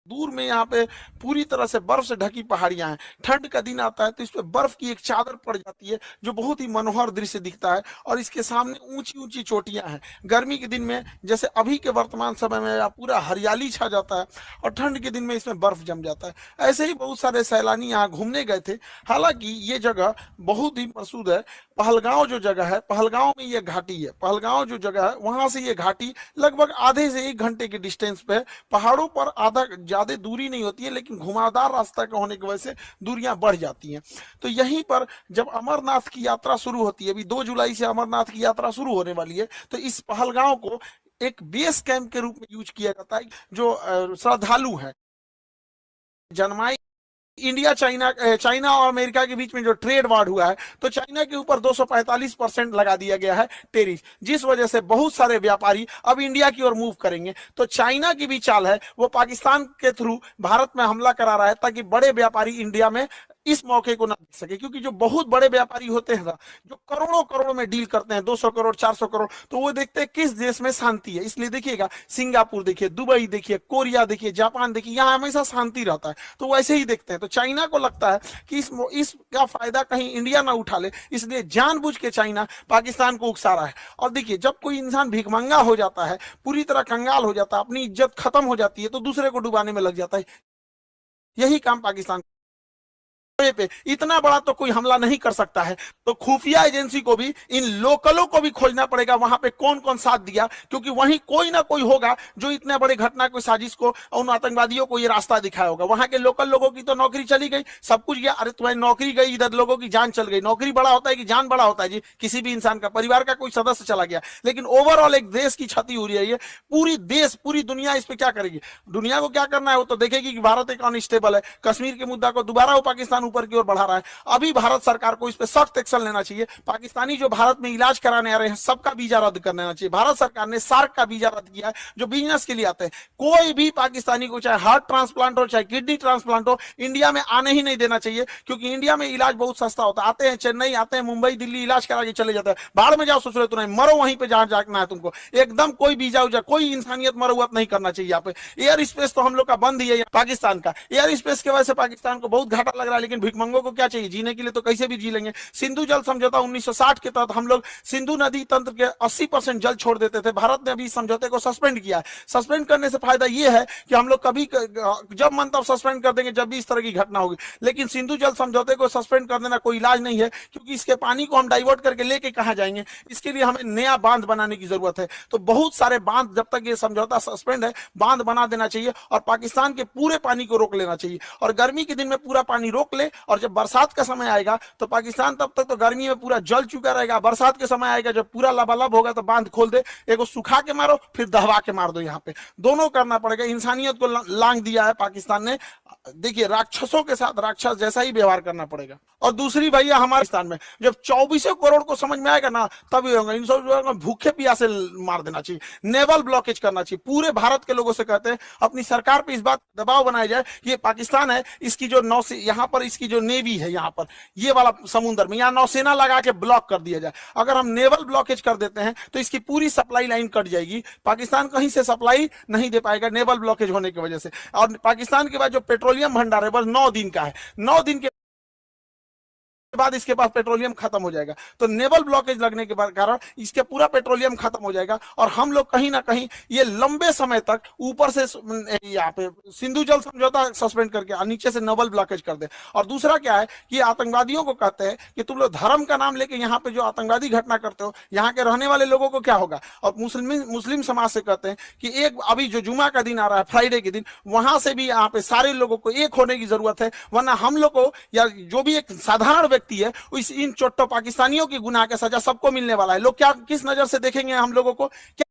दूर में यहाँ पे पूरी तरह से बर्फ से ढकी पहाड़ियां हैं। ठंड का दिन आता है तो इस पे बर्फ की एक चादर पड़ जाती है जो बहुत ही मनोहर दृश्य दिखता है, और इसके सामने ऊंची ऊंची चोटियां हैं। गर्मी के दिन में जैसे अभी के वर्तमान समय में यहाँ पूरा हरियाली छा जाता है, और ठंड के दिन में इसमें बर्फ जम जाता है। ऐसे ही बहुत सारे सैलानी यहाँ घूमने गए थे। हालांकि ये जगह बहुत ही प्रसिद्ध है। पहलगांव जो जगह है, पहलगांव में ये घाटी है। पहलगांव जो जगह है वहां से ये घाटी लगभग आधे से 1 घंटे के डिस्टेंस पे है। पहाड़ों पर आधा ज्यादा दूरी नहीं होती है, लेकिन घुमावदार रास्ता का होने की वजह से दूरियां बढ़ जाती हैं। तो यहीं पर जब अमरनाथ की यात्रा शुरू होती है, अभी 2 जुलाई से अमरनाथ की यात्रा शुरू होने वाली है, तो इस पहलगांव को एक बेस कैंप के रूप में यूज किया जाता है। जो श्रद्धालु हैं, जनमाई चाइना और अमेरिका के बीच में जो ट्रेड वार हुआ है, तो चाइना के ऊपर 245% लगा दिया गया है टेरिफ, जिस वजह से बहुत सारे व्यापारी अब इंडिया की ओर मूव करेंगे। तो चाइना की भी चाल है, वो पाकिस्तान के थ्रू भारत में हमला करा रहा है ताकि बड़े व्यापारी इंडिया में इस मौके को ना देख सके। क्योंकि जो बहुत बड़े व्यापारी होते हैं ना, जो करोड़ों करोड़ों में डील करते हैं, 200 करोड़ 400 करोड़, तो वो देखते हैं किस देश में शांति है। इसलिए देखिएगा, सिंगापुर देखिए, दुबई देखिए, कोरिया देखिए, जापान देखिए, यहाँ हमेशा शांति रहता है, तो वैसे ही देखते हैं। तो चाइना को लगता है कि इसका फायदा कहीं इंडिया ना उठा ले, इसलिए जानबूझ के चाइना पाकिस्तान को उकसा रहा है। और देखिए, जब कोई इंसान भिखमंगा हो जाता है, पूरी तरह कंगाल हो जाता है, अपनी इज्जत खत्म हो जाती है, तो दूसरे को डुबाने में लग जाता है। यही काम पाकिस्तान पे, इतना बड़ा तो कोई हमला नहीं कर सकता है। तो खुफिया एजेंसी को भी, इन लोकलों को भी खोजना पड़ेगा वहां पे कौन कौन साथ दिया, क्योंकि वहीं कोई ना कोई होगा जो इतने बड़े घटना को, साजिश को, उन आतंकवादियों को ये रास्ता दिखाया होगा। वहां के लोकल लोगों की तो नौकरी चली गई, सब कुछ गया। अरे तुम्हारी नौकरी गई, इधर लोगों की जान चल गई। नौकरी बड़ा होता है कि जान बड़ा होता है जी? किसी भी इंसान का, परिवार का कोई सदस्य चला गया, लेकिन ओवरऑल एक देश की क्षति हो रही है। पूरी देश, पूरी दुनिया इस पे क्या करेगी? दुनिया को क्या करना है, वो तो देखेगी कि भारत एक अनस्टेबल है। कश्मीर के मुद्दा को दोबारा वो पाकिस्तान ऊपर की ओर बढ़ा रहा है। अभी भारत सरकार को इस पे सख्त एक्शन लेना चाहिए। पाकिस्तानी जो भारत में इलाज कराने आ रहे हैं, सबका वीजा रद्द कर देना चाहिए। भारत सरकार ने सार्क का वीजा रद्द किया है, जो बिजनेस के लिए आते हैं। कोई भी पाकिस्तानी को, चाहे हार्ट ट्रांसप्लांट हो, चाहे किडनी ट्रांसप्लांट हो, इंडिया में आने ही नहीं देना चाहिए, क्योंकि इंडिया में इलाज बहुत सस्ता होता है। आते हैं चेन्नई, आते हैं मुंबई, दिल्ली, इलाज करा के चले जाते हैं। बाहर में जाओ, सोच तो नहीं, मरो वहीं पे जहां जाना है तुमको। एकदम कोई वीजा उजा, कोई इंसानियत मरौत नहीं करना चाहिए। यहाँ पे एयर स्पेस तो हम लोग का बंद ही है। पाकिस्तान का एयर स्पेस की वजह से पाकिस्तान को बहुत घाटा लग रहा है, लेकिन भिखमंगों को क्या चाहिए? जीने के लिए तो कैसे भी जी लेंगे। सिंधु जल समझौता 1960 के तहत हम लोग सिंधु नदी तंत्र के 80% जल छोड़ देते थे। भारत ने अभी समझौते को सस्पेंड किया है। सस्पेंड करने से फायदा यह है कि हम लोग कभी जब मन तब सस्पेंड कर देंगे, जब भी इस तरह की घटना होगी। लेकिन सिंधु जल समझौते को सस्पेंड कर देना कोई इलाज नहीं है, क्योंकि इसके पानी को हम डाइवर्ट करके लेके कहां जाएंगे? इसके लिए हमें नया बांध बनाने की जरूरत है। तो बहुत सारे बांध, जब तक ये समझौता सस्पेंड है, बांध बना देना चाहिए, और पाकिस्तान के पूरे पानी को रोक लेना चाहिए। और गर्मी के दिन में पूरा पानी रोक ले, और जब बरसात का समय आएगा तो पाकिस्तान तब तक तो गर्मी में पूरा जल चुका रहेगा। बरसात के समय आएगा जब पूरा लबालब होगा, तो बांध खोल दे, एगो सुखा के मारो, फिर दहवा के मार दो। यहाँ पे दोनों करना पड़ेगा। इंसानियत को लांग दिया है पाकिस्तान ने। देखिए, राक्षसों के साथ राक्षस जैसा ही व्यवहार करना पड़ेगा। और दूसरी भैया, हमारे पाकिस्तान में जब 24 करोड़ को समझ में आएगा ना, तभी होगा। इन सब भूखे प्यासे मार देना चाहिए, नेवल ब्लॉकेज करना चाहिए। पूरे भारत के लोगों से कहते हैं, अपनी सरकार पे इस बात दबाव बनाया जाए, ये पाकिस्तान है, इसकी जो नौसेना, यहाँ पर इसकी जो नेवी है, यहाँ पर ये वाला समुद्र में, यहाँ नौसेना लगा के ब्लॉक कर दिया जाए। अगर हम नेवल ब्लॉकेज कर देते हैं तो इसकी पूरी सप्लाई लाइन कट जाएगी। पाकिस्तान कहीं से सप्लाई नहीं दे पाएगा नेवल ब्लॉकेज होने की वजह से। और पाकिस्तान के बाद जो पेट्रोलियम भंडार है, बस 9 दिन का है। 9 दिन के बाद इसके पास पेट्रोलियम खत्म हो जाएगा। तो नेवल ब्लॉकेज लगने के कारण इसके पूरा पेट्रोलियम खत्म हो जाएगा, और हम लोग कहीं ना कहीं ये लंबे समय तक ऊपर से यहाँ पे सिंधु जल समझौता सस्पेंड करके नीचे से नेवल ब्लॉकेज कर दे। और दूसरा क्या है कि आतंकवादियों को कहते हैं कि तुम लोग धर्म का नाम लेके यहाँ पे जो आतंकवादी घटना करते हो, यहाँ के रहने वाले लोगों को क्या होगा? और मुस्लिम समाज से कहते हैं कि एक अभी जो जुमा का दिन आ रहा है, फ्राइडे के दिन, वहां से भी यहाँ पे सारे लोगों को एक होने की जरूरत है। वरना हम लोग को, या जो भी एक साधारण व्यक्ति है, इन चोट्टो पाकिस्तानियों की गुनाह का सजा सबको मिलने वाला है। लोग क्या, किस नजर से देखेंगे हम लोगों को? क्या